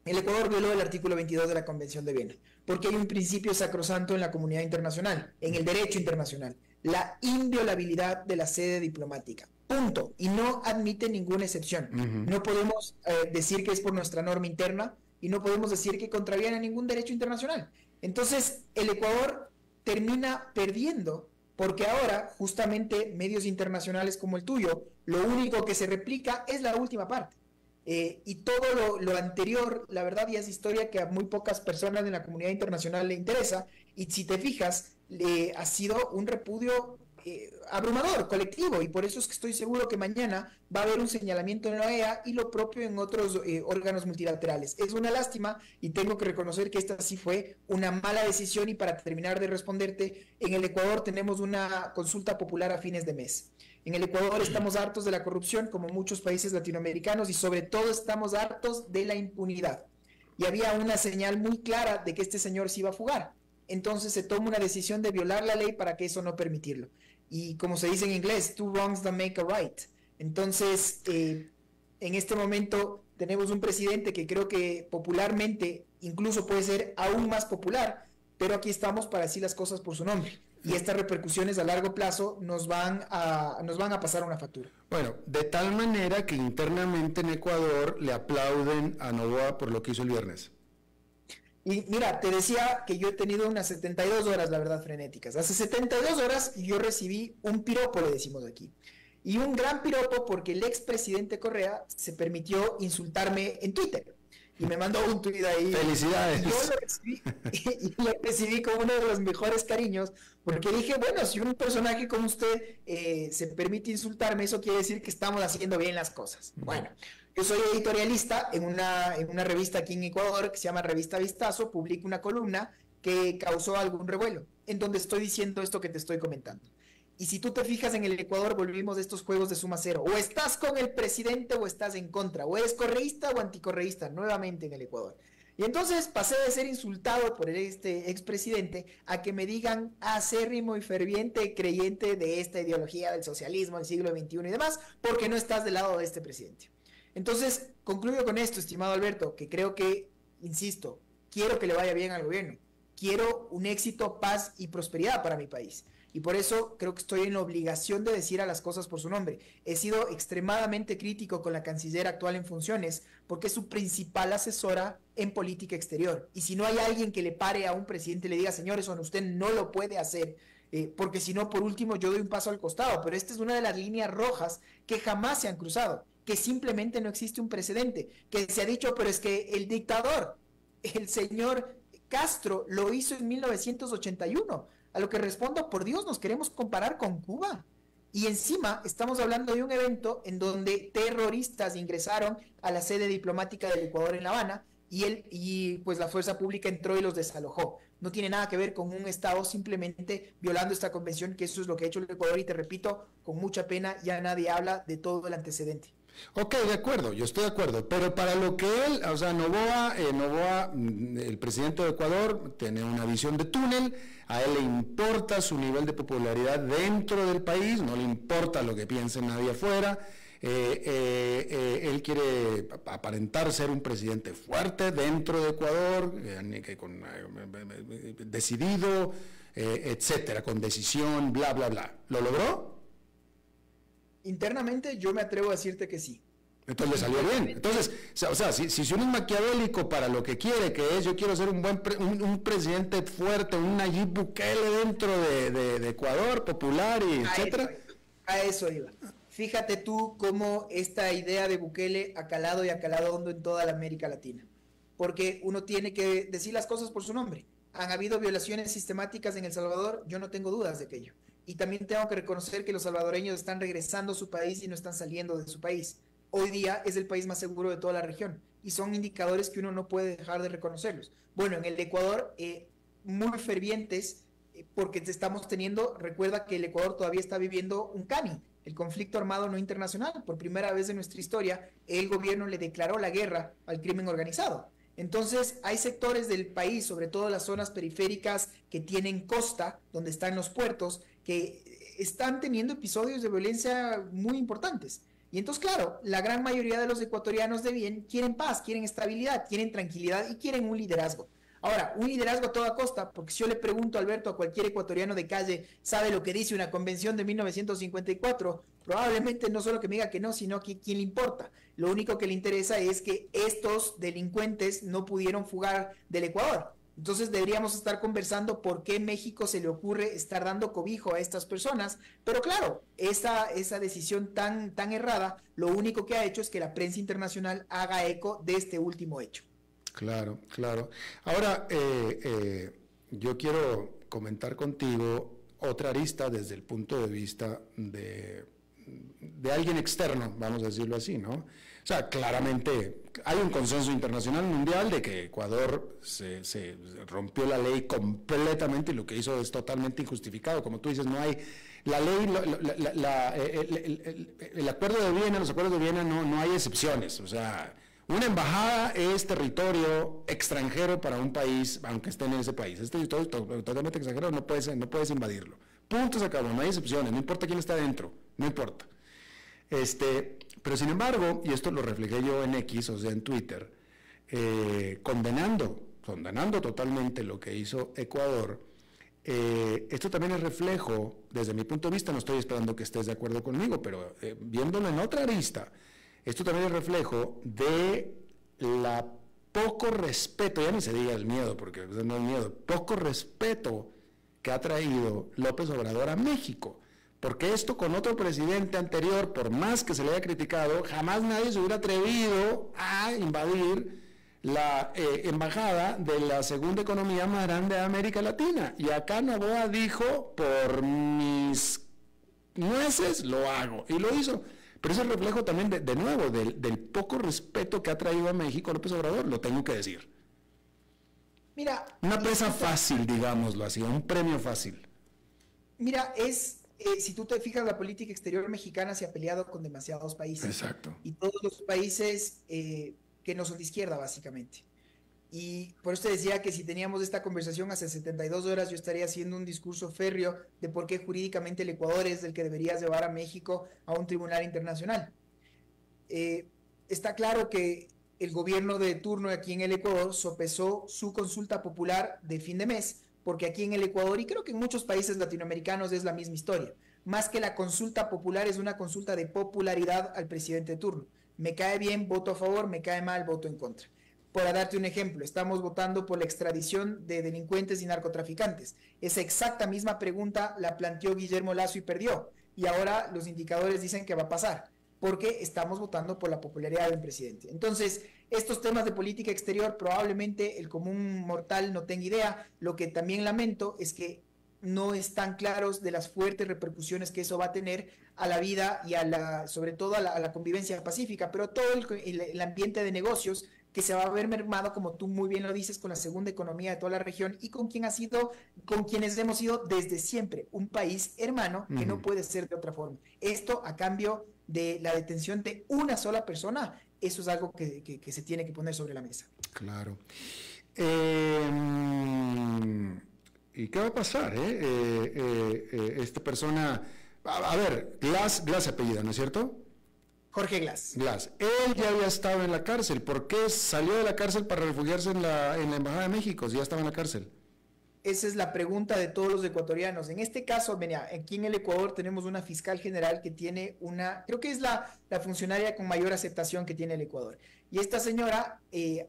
El Ecuador violó el artículo 22 de la Convención de Viena, porque hay un principio sacrosanto en la comunidad internacional, en el derecho internacional, la inviolabilidad de la sede diplomática. Punto. Y no admite ninguna excepción. No podemos decir que es por nuestra norma interna y no podemos decir que contraviene a ningún derecho internacional. Entonces, el Ecuador termina perdiendo porque ahora, justamente, medios internacionales como el tuyo, lo único que se replica es la última parte. Y todo lo anterior, la verdad, ya es historia que a muy pocas personas en la comunidad internacional le interesa, y si te fijas, ha sido un repudio abrumador, colectivo, y por eso es que estoy seguro que mañana va a haber un señalamiento en la OEA y lo propio en otros órganos multilaterales. Es una lástima y tengo que reconocer que esta sí fue una mala decisión. Y para terminar de responderte, en el Ecuador tenemos una consulta popular a fines de mes. En el Ecuador estamos hartos de la corrupción, como muchos países latinoamericanos, y sobre todo estamos hartos de la impunidad. Y había una señal muy clara de que este señor se iba a fugar. Entonces se toma una decisión de violar la ley para que eso no permitirlo. Y como se dice en inglés, two wrongs don't make a right. Entonces, en este momento tenemos un presidente que creo que popularmente incluso puede ser aún más popular, pero aquí estamos para decir las cosas por su nombre. y estas repercusiones a largo plazo nos van a pasar una factura. Bueno, de tal manera que internamente en Ecuador le aplauden a Noboa por lo que hizo el viernes. Y mira, te decía que yo he tenido unas 72 horas, la verdad, frenéticas. Hace 72 horas yo recibí un piropo, le decimos aquí. Y un gran piropo porque el expresidente Correa se permitió insultarme en Twitter. Y me mandó un tuit ahí. ¡Felicidades! Y lo recibí con uno de los mejores cariños, porque dije, bueno, si un personaje como usted se permite insultarme, eso quiere decir que estamos haciendo bien las cosas. Bueno, yo soy editorialista en una revista aquí en Ecuador que se llama Revista Vistazo, publico una columna que causó algún revuelo, en donde estoy diciendo esto que te estoy comentando. Y si tú te fijas, en el Ecuador volvimos de estos juegos de suma cero. O estás con el presidente o estás en contra. O eres correísta o anticorreísta, nuevamente en el Ecuador. Y entonces pasé de ser insultado por este expresidente a que me digan acérrimo y ferviente creyente de esta ideología del socialismo del siglo XXI y demás, porque no estás del lado de este presidente. Entonces, concluyo con esto, estimado Alberto, que creo que, insisto, quiero que le vaya bien al gobierno. Quiero un éxito, paz y prosperidad para mi país. Y por eso creo que estoy en la obligación de decir a las cosas por su nombre. He sido extremadamente crítico con la canciller actual en funciones porque es su principal asesora en política exterior. Y si no hay alguien que le pare a un presidente y le diga, señor, eso usted no lo puede hacer, porque si no, por último, yo doy un paso al costado. Pero esta es una de las líneas rojas que jamás se han cruzado, que simplemente no existe un precedente, que se ha dicho, pero es que el dictador, el señor Castro, lo hizo en 1981. A lo que respondo, por Dios, nos queremos comparar con Cuba. Y encima estamos hablando de un evento en donde terroristas ingresaron a la sede diplomática del Ecuador en La Habana y pues la fuerza pública entró y los desalojó. No tiene nada que ver con un Estado simplemente violando esta convención, que eso es lo que ha hecho el Ecuador, y te repito, con mucha pena, ya nadie habla de todo el antecedente. Ok, de acuerdo, yo estoy de acuerdo, pero para lo que él, o sea, Noboa, el presidente de Ecuador, tiene una visión de túnel, a él le importa su nivel de popularidad dentro del país, no le importa lo que piense nadie afuera, él quiere aparentar ser un presidente fuerte dentro de Ecuador, decidido, etcétera, con decisión, bla, bla, bla. ¿Lo logró? Internamente yo me atrevo a decirte que sí. Entonces le salió bien. Entonces, o sea, si uno es maquiavélico para lo que quiere, que es, yo quiero ser un presidente fuerte, un Nayib Bukele dentro de Ecuador, popular, y etcétera. A eso iba. Fíjate tú cómo esta idea de Bukele ha calado y ha calado hondo en toda la América Latina. Porque uno tiene que decir las cosas por su nombre. Han habido violaciones sistemáticas en El Salvador, yo no tengo dudas de aquello. Y también tengo que reconocer que los salvadoreños están regresando a su país y no están saliendo de su país. Hoy día es el país más seguro de toda la región y son indicadores que uno no puede dejar de reconocerlos. Bueno, en el Ecuador, muy fervientes, porque estamos teniendo, recuerda que el Ecuador todavía está viviendo un CANI, el conflicto armado no internacional. Por primera vez en nuestra historia, el gobierno le declaró la guerra al crimen organizado. Entonces, hay sectores del país, sobre todo las zonas periféricas que tienen costa, donde están los puertos, que están teniendo episodios de violencia muy importantes. Y entonces, claro, la gran mayoría de los ecuatorianos de bien quieren paz, quieren estabilidad, quieren tranquilidad y quieren un liderazgo. Ahora, un liderazgo a toda costa, porque si yo le pregunto, Alberto, a cualquier ecuatoriano de calle, ¿sabe lo que dice una convención de 1954? Probablemente no solo que me diga que no, sino que quién le importa. Lo único que le interesa es que estos delincuentes no pudieron fugar del Ecuador. Entonces deberíamos estar conversando por qué México se le ocurre estar dando cobijo a estas personas, pero claro, esa decisión tan errada, lo único que ha hecho es que la prensa internacional haga eco de este último hecho. Claro, claro. Ahora, yo quiero comentar contigo otra arista desde el punto de vista de alguien externo, vamos a decirlo así, ¿no? O sea, claramente hay un consenso internacional mundial de que Ecuador se rompió la ley completamente y lo que hizo es totalmente injustificado. Como tú dices, no hay la ley, el acuerdo de Viena, los acuerdos de Viena no hay excepciones. O sea, una embajada es territorio extranjero para un país, aunque esté en ese país. Es territorio totalmente extranjero, no puedes invadirlo. Punto, se acabó, no hay excepciones, no importa quién está dentro, no importa. Pero sin embargo, y esto lo reflejé yo en X, o sea, en Twitter, condenando totalmente lo que hizo Ecuador, esto también es reflejo, desde mi punto de vista, no estoy esperando que estés de acuerdo conmigo, pero viéndolo en otra arista, esto también es reflejo de la poco respeto, ya ni se diga el miedo, porque no es miedo, poco respeto que ha traído López Obrador a México. Porque esto con otro presidente anterior, por más que se le haya criticado, jamás nadie se hubiera atrevido a invadir la embajada de la segunda economía más grande de América Latina. Y acá Noboa dijo, por mis nueces lo hago, y lo hizo. Pero es el reflejo también, de nuevo, del poco respeto que ha traído a México López Obrador, lo tengo que decir. Mira, una presa fácil, digámoslo así, un premio fácil. Mira, si tú te fijas, la política exterior mexicana se ha peleado con demasiados países. Exacto. Y todos los países que no son de izquierda, básicamente. Y por eso te decía que si teníamos esta conversación hace 72 horas, yo estaría haciendo un discurso férreo de por qué jurídicamente el Ecuador es el que debería llevar a México a un tribunal internacional. Está claro que el gobierno de turno aquí en el Ecuador sopesó su consulta popular de fin de mes, porque aquí en el Ecuador, y creo que en muchos países latinoamericanos es la misma historia, más que la consulta popular es una consulta de popularidad al presidente de turno. Me cae bien, voto a favor, me cae mal, voto en contra. Para darte un ejemplo, estamos votando por la extradición de delincuentes y narcotraficantes. Esa exacta misma pregunta la planteó Guillermo Lasso y perdió. Y ahora los indicadores dicen que va a pasar, porque estamos votando por la popularidad del presidente. Entonces, estos temas de política exterior probablemente el común mortal no tenga idea. Lo que también lamento es que no están claros de las fuertes repercusiones que eso va a tener a la vida y sobre todo a la convivencia pacífica, pero todo el ambiente de negocios que se va a ver mermado, como tú muy bien lo dices, con la segunda economía de toda la región y con quienes hemos sido desde siempre un país hermano que no puede ser de otra forma. Esto a cambio de la detención de una sola persona, eso es algo que se tiene que poner sobre la mesa. Claro. ¿Y qué va a pasar? Esta persona, a ver, Glass apellida, ¿no es cierto? Jorge Glass. Glass. Él ya había estado en la cárcel. ¿Por qué salió de la cárcel para refugiarse en la Embajada de México si ya estaba en la cárcel? Esa es la pregunta de todos los ecuatorianos. En este caso, mira, aquí en el Ecuador tenemos una fiscal general que tiene creo que es la funcionaria con mayor aceptación que tiene el Ecuador. Y esta señora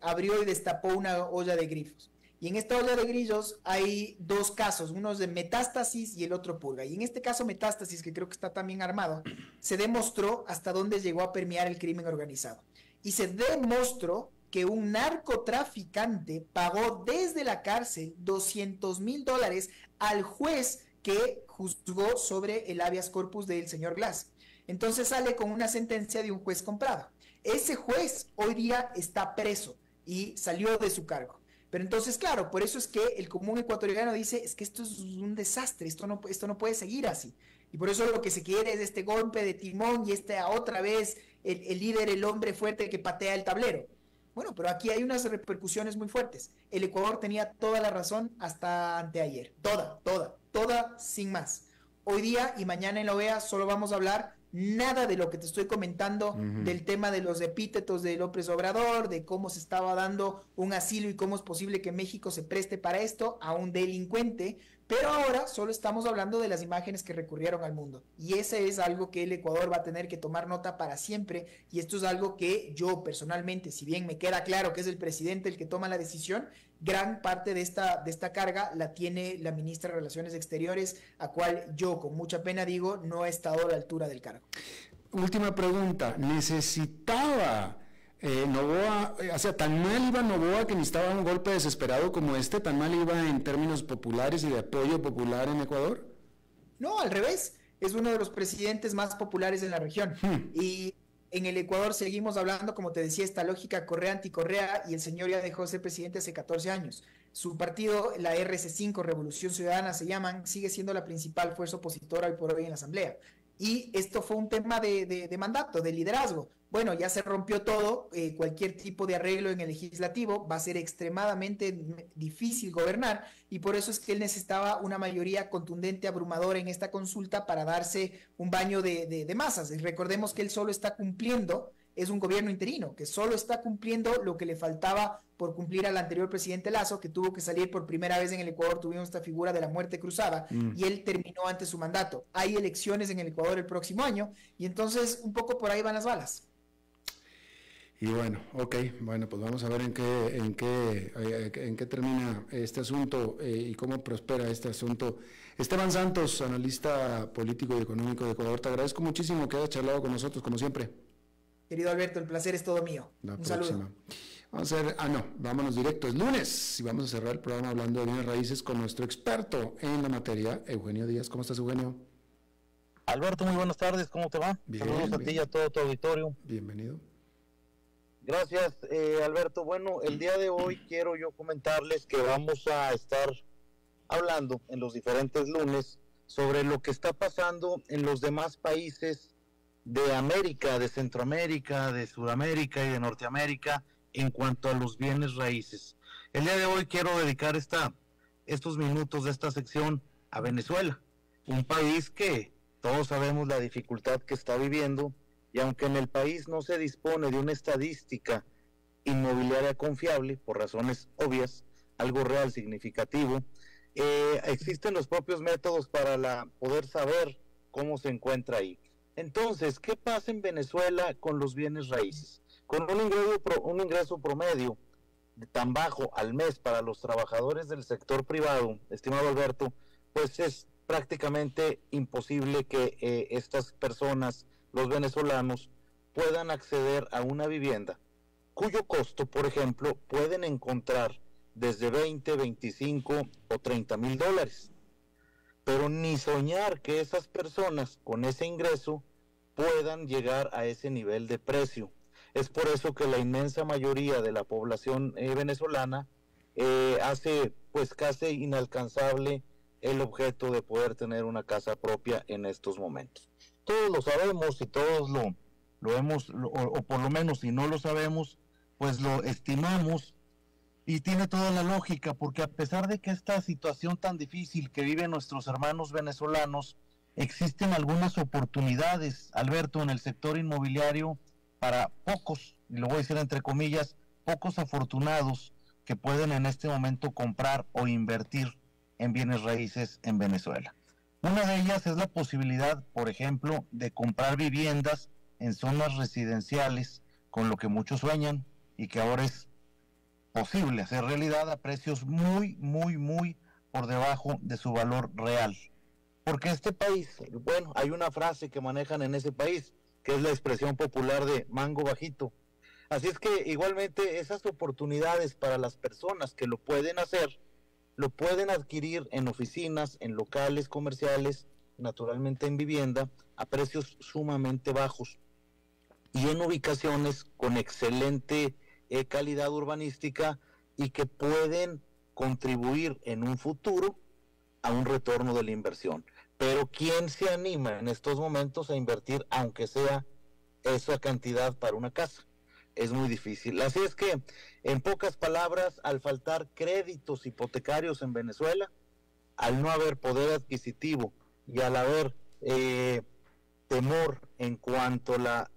abrió y destapó una olla de grifos. Y en esta olla de grillos hay dos casos, uno es de Metástasis y el otro Purga. Y en este caso Metástasis, que creo que está también armado, se demostró hasta dónde llegó a permear el crimen organizado. Y se demostró que un narcotraficante pagó desde la cárcel $200,000 al juez que juzgó sobre el habeas corpus del señor Glass. Entonces sale con una sentencia de un juez comprado. Ese juez hoy día está preso y salió de su cargo. Pero entonces, claro, por eso es que el común ecuatoriano dice, es que esto es un desastre, esto no puede seguir así. Y por eso lo que se quiere es este golpe de timón y otra vez el líder, el hombre fuerte que patea el tablero. Bueno, pero aquí hay unas repercusiones muy fuertes. El Ecuador tenía toda la razón hasta anteayer. Toda sin más. Hoy día y mañana en la OEA solo vamos a hablar nada de lo que te estoy comentando, del tema de los epítetos de López Obrador, de cómo se estaba dando un asilo y cómo es posible que México se preste para esto a un delincuente, pero ahora solo estamos hablando de las imágenes que recurrieron al mundo. Y ese es algo que el Ecuador va a tener que tomar nota para siempre, y esto es algo que yo personalmente, si bien me queda claro que es el presidente el que toma la decisión, gran parte de esta carga la tiene la ministra de Relaciones Exteriores, a cual yo con mucha pena digo no ha estado a la altura del cargo. Última pregunta, ¿necesitaba Noboa, o sea, tan mal iba Noboa que necesitaba un golpe desesperado como este, tan mal iba en términos populares y de apoyo popular en Ecuador? No, al revés, es uno de los presidentes más populares en la región. Y en el Ecuador seguimos hablando, como te decía, esta lógica Correa-anticorrea, y el señor ya dejó de ser presidente hace 14 años. Su partido, la RC5, Revolución Ciudadana se llaman, sigue siendo la principal fuerza opositora hoy por hoy en la Asamblea. Y esto fue un tema de mandato, de liderazgo. Bueno, ya se rompió todo, cualquier tipo de arreglo en el legislativo, va a ser extremadamente difícil gobernar, y por eso es que él necesitaba una mayoría contundente, abrumadora en esta consulta para darse un baño de masas. Y recordemos que él solo está cumpliendo, es un gobierno interino, que solo está cumpliendo lo que le faltaba por cumplir al anterior presidente Lasso, que tuvo que salir por primera vez en el Ecuador. Tuvimos esta figura de la muerte cruzada y él terminó antes su mandato. Hay elecciones en el Ecuador el próximo año y entonces un poco por ahí van las balas. Y bueno, pues vamos a ver en qué termina este asunto y cómo prospera este asunto. Esteban Santos, analista político y económico de Ecuador, te agradezco muchísimo que hayas charlado con nosotros, como siempre. Querido Alberto, el placer es todo mío. Un saludo. Vámonos directo, es lunes y vamos a cerrar el programa hablando de bienes raíces con nuestro experto en la materia, Eugenio Díaz. ¿Cómo estás, Eugenio? Alberto, muy buenas tardes, ¿cómo te va? Bien, saludos a ti y a todo tu auditorio. Bienvenido. Gracias, Alberto. Bueno, el día de hoy quiero yo comentarles que vamos a estar hablando en los diferentes lunes sobre lo que está pasando en los demás países de América, de Centroamérica, de Sudamérica y de Norteamérica en cuanto a los bienes raíces. El día de hoy quiero dedicar estos minutos de esta sección a Venezuela, un país que todos sabemos la dificultad que está viviendo, y aunque en el país no se dispone de una estadística inmobiliaria confiable, por razones obvias, algo real significativo, existen los propios métodos para poder saber cómo se encuentra ahí. Entonces, ¿qué pasa en Venezuela con los bienes raíces? Con un ingreso promedio tan bajo al mes para los trabajadores del sector privado, estimado Alberto, pues es prácticamente imposible que estas personas, los venezolanos, puedan acceder a una vivienda cuyo costo, por ejemplo, pueden encontrar desde 20, 25 o 30 mil dólares. Pero ni soñar que esas personas con ese ingreso puedan llegar a ese nivel de precio. Es por eso que la inmensa mayoría de la población venezolana hace pues casi inalcanzable el objeto de poder tener una casa propia en estos momentos. Todos lo sabemos y todos lo hemos, o por lo menos si no lo sabemos, pues lo estimamos, y tiene toda la lógica, porque a pesar de que esta situación tan difícil que viven nuestros hermanos venezolanos, existen algunas oportunidades, Alberto, en el sector inmobiliario para pocos, y lo voy a decir entre comillas, pocos afortunados que pueden en este momento comprar o invertir en bienes raíces en Venezuela. Una de ellas es la posibilidad, por ejemplo, de comprar viviendas en zonas residenciales, con lo que muchos sueñan y que ahora es posible hacer realidad a precios muy, muy, muy por debajo de su valor real. Porque este país, bueno, hay una frase que manejan en ese país, que es la expresión popular de mango bajito. Así es que igualmente esas oportunidades para las personas que lo pueden hacer, lo pueden adquirir en oficinas, en locales comerciales, naturalmente en vivienda, a precios sumamente bajos y en ubicaciones con excelente calidad urbanística y que pueden contribuir en un futuro a un retorno de la inversión. Pero ¿quién se anima en estos momentos a invertir, aunque sea esa cantidad para una casa? Es muy difícil. Así es que, en pocas palabras, al faltar créditos hipotecarios en Venezuela, al no haber poder adquisitivo y al haber temor en cuanto a la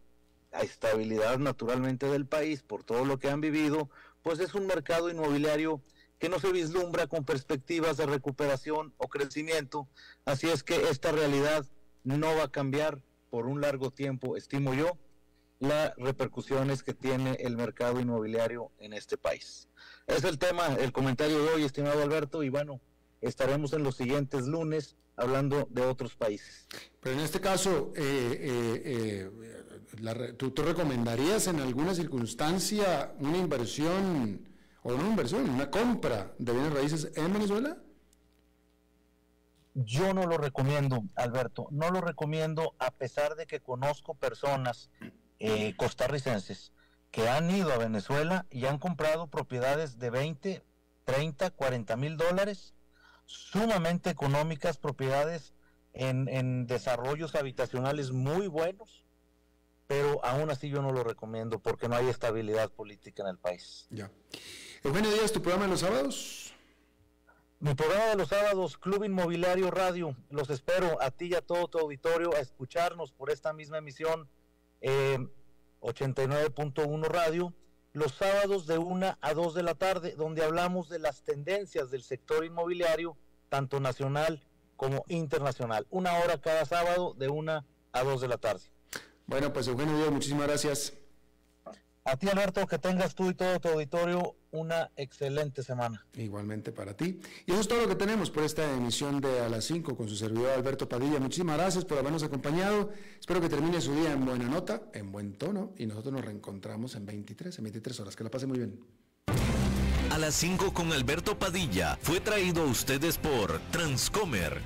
estabilidad naturalmente del país por todo lo que han vivido, pues es un mercado inmobiliario que no se vislumbra con perspectivas de recuperación o crecimiento. Así es que esta realidad no va a cambiar por un largo tiempo, estimo yo, las repercusiones que tiene el mercado inmobiliario en este país. Es el tema, el comentario de hoy, estimado Alberto, y bueno, estaremos en los siguientes lunes hablando de otros países. Pero en este caso, ¿tú recomendarías en alguna circunstancia una inversión, o no una inversión, una compra de bienes raíces en Venezuela? Yo no lo recomiendo, Alberto, no lo recomiendo, a pesar de que conozco personas costarricenses que han ido a Venezuela y han comprado propiedades de 20, 30, 40 mil dólares, sumamente económicas, propiedades en desarrollos habitacionales muy buenos, pero aún así yo no lo recomiendo porque no hay estabilidad política en el país. Ya. Eugenio Díaz, ¿tu programa de los sábados? Mi programa de los sábados, Club Inmobiliario Radio. Los espero a ti y a todo tu auditorio a escucharnos por esta misma emisión 89.1 Radio los sábados de 1 a 2 de la tarde, donde hablamos de las tendencias del sector inmobiliario, tanto nacional como internacional. 1 hora cada sábado de 1 a 2 de la tarde. Bueno, pues Eugenio Díaz, muchísimas gracias. A ti, Alberto, que tengas tú y todo tu auditorio una excelente semana. Igualmente para ti. Y eso es todo lo que tenemos por esta emisión de A las 5 con su servidor Alberto Padilla. Muchísimas gracias por habernos acompañado. Espero que termine su día en buena nota, en buen tono, y nosotros nos reencontramos en 23 horas. Que la pase muy bien. A las 5 con Alberto Padilla fue traído a ustedes por Transcomer.